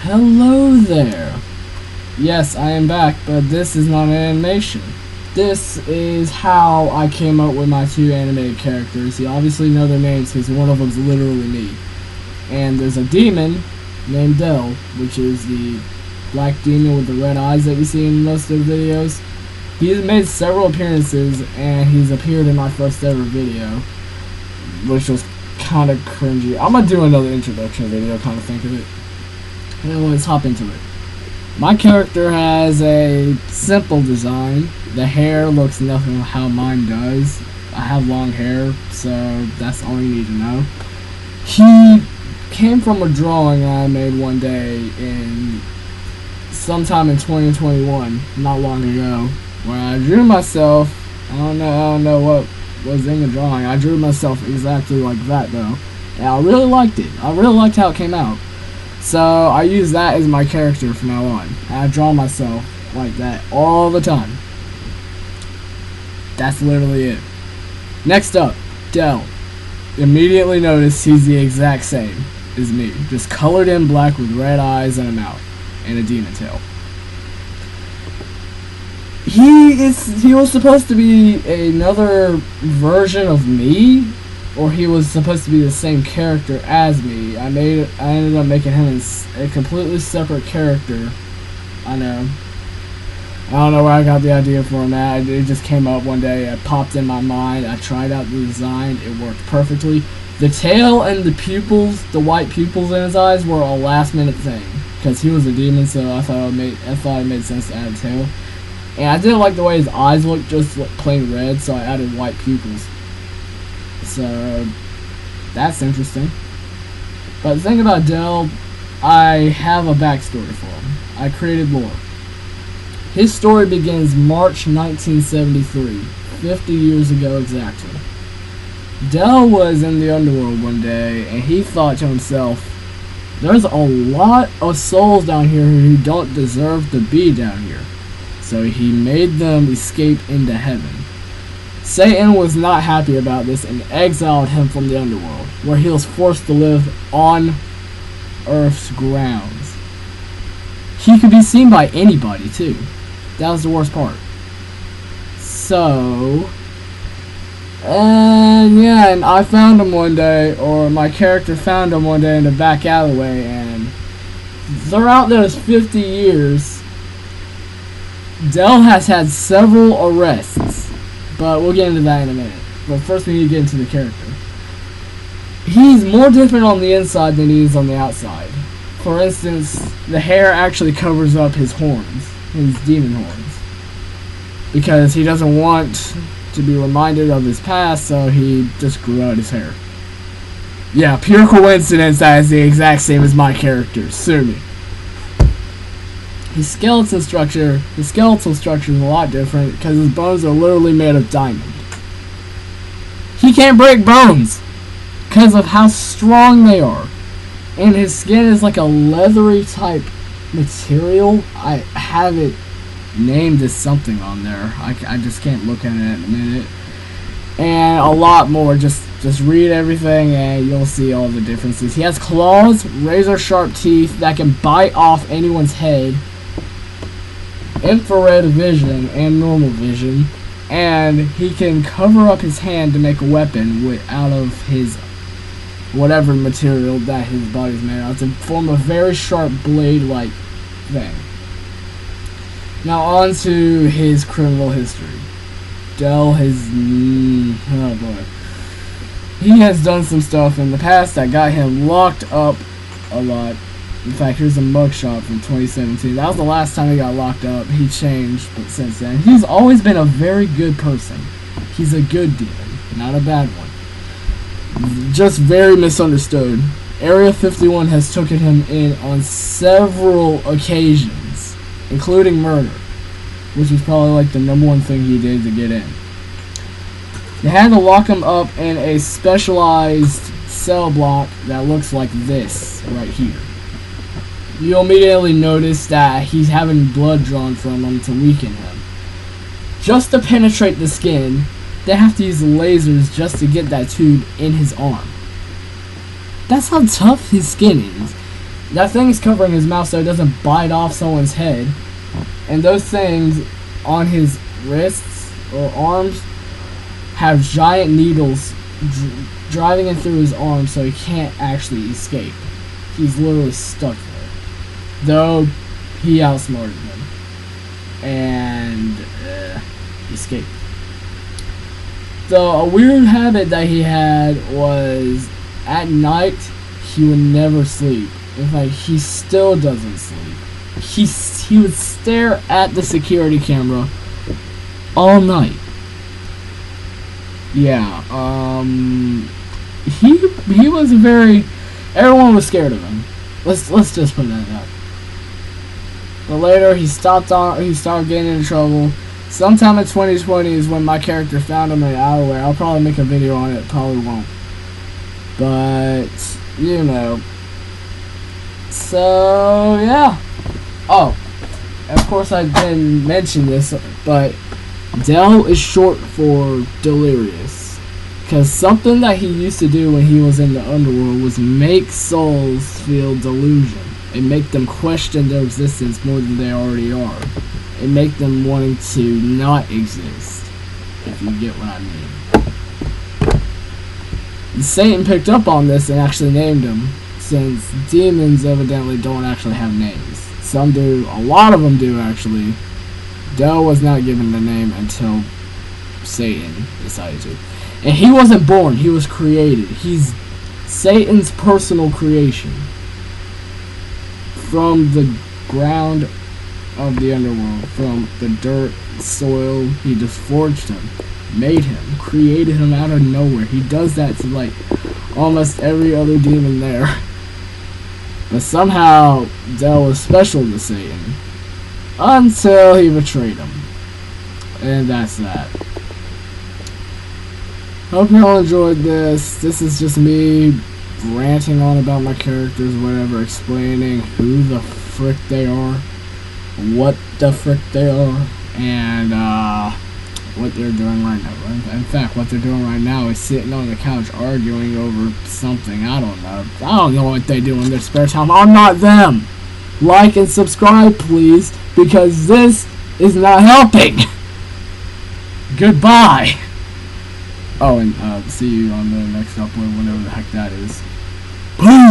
Hello there. Yes, I am back, but this is not an animation. This is how I came up with my two animated characters. You obviously know their names because one of them's literally me. And there's a demon named Dell, which is the black demon with the red eyes that you see in most of the videos. He's made several appearances, and he's appeared in my first ever video, which was kind of cringy. I'm gonna do another introduction video, kind of think of it. And let's hop into it. My character has a simple design. The hair looks nothing like how mine does. I have long hair, so that's all you need to know. He came from a drawing I made one day sometime in 2021, not long ago, where I drew myself. I don't know what was in the drawing. I drew myself exactly like that though, and I really liked it. I really liked how it came out. So I use that as my character from now on. I draw myself like that all the time. That's literally it. Next up, Dell. Immediately notice he's the exact same as me, just colored in black with red eyes and a mouth and a demon tail. He was supposed to be another version of me, or he was supposed to be the same character as me. I ended up making him a completely separate character. I don't know where I got the idea for him at. It just came up one day. It popped in my mind. I tried out the design. It worked perfectly. The tail and the pupils, the white pupils in his eyes, were a last minute thing because he was a demon. So I thought it made sense to add a tail. And I didn't like the way his eyes looked, just like plain red. So I added white pupils. So that's interesting. But the thing about Dell, I have a backstory for him. I created lore. His story begins March 1973, 50 years ago exactly. Dell was in the underworld one day, and he thought to himself, there's a lot of souls down here who don't deserve to be down here. So he made them escape into heaven. Satan was not happy about this and exiled him from the underworld, where he was forced to live on Earth's grounds. He could be seen by anybody, too. That was the worst part. So, and I found him one day, or my character found him one day in the back alleyway, and throughout those 50 years, Dell has had several arrests, but we'll get into that in a minute. But first we need to get into the character. He's more different on the inside than he is on the outside. For instance, the hair actually covers up his horns, his demon horns, because he doesn't want to be reminded of his past, so he just grew out his hair. Yeah, pure coincidence that is the exact same as my character. Sue me. His skeletal structure is a lot different because his bones are literally made of diamond. He can't break bones because of how strong they are. And his skin is like a leathery type material. I have it named as something on there. I just can't look at it in a minute. And a lot more. Just read everything and you'll see all the differences. He has claws, razor sharp teeth that can bite off anyone's head, infrared vision and normal vision, and he can cover up his hand to make a weapon out of his whatever material that his body's made out to form a very sharp blade-like thing. Now on to his criminal history. Dell has... oh boy. He has done some stuff in the past that got him locked up a lot. In fact, here's a mugshot from 2017. That was the last time he got locked up. He changed, but since then, he's always been a very good person. He's a good demon, not a bad one. Just very misunderstood. Area 51 has taken him in on several occasions, including murder, which was probably like the #1 thing he did to get in. They had to lock him up in a specialized cell block that looks like this right here. You'll immediately notice that he's having blood drawn from him to weaken him. Just to penetrate the skin, they have to use lasers just to get that tube in his arm. That's how tough his skin is. that thing's covering his mouth so it doesn't bite off someone's head. And those things on his wrists or arms have giant needles driving in through his arm so he can't actually escape. He's literally stuck there. Though he outsmarted him. And escaped. So a weird habit that he had was at night he would never sleep. In fact, he still doesn't sleep. He would stare at the security camera all night. Yeah, he was a very, everyone was scared of him. Let's just put that out. But later he started getting into trouble. Sometime in 2020 is when my character found him in Outerwear. I'll probably make a video on it, probably won't. But, you know. So, yeah. Oh, of course I didn't mention this, but Del is short for delirious. Because something that he used to do when he was in the underworld was make souls feel delusion. And make them question their existence more than they already are. And make them wanting to not exist. If you get what I mean. Satan picked up on this and actually named him. Since demons evidently don't actually have names. Some do, a lot of them do actually. Del was not given the name until Satan decided to. And he wasn't born, he was created. He's Satan's personal creation. From the ground of the underworld, from the dirt, soil, he just forged him, made him, created him out of nowhere. He does that to like almost every other demon there. But somehow Del was special to Satan until he betrayed him. And that's that. Hope you all enjoyed this. This is just me ranting on about my characters, whatever, explaining who the frick they are, what the frick they are, and what they're doing right now. In fact, what they're doing right now is sitting on the couch arguing over something. I don't know what they do in their spare time. I'm not them. Like and subscribe, please, because this is not helping. Goodbye. Oh, and see you on the next upload, whenever the heck that is. Peace.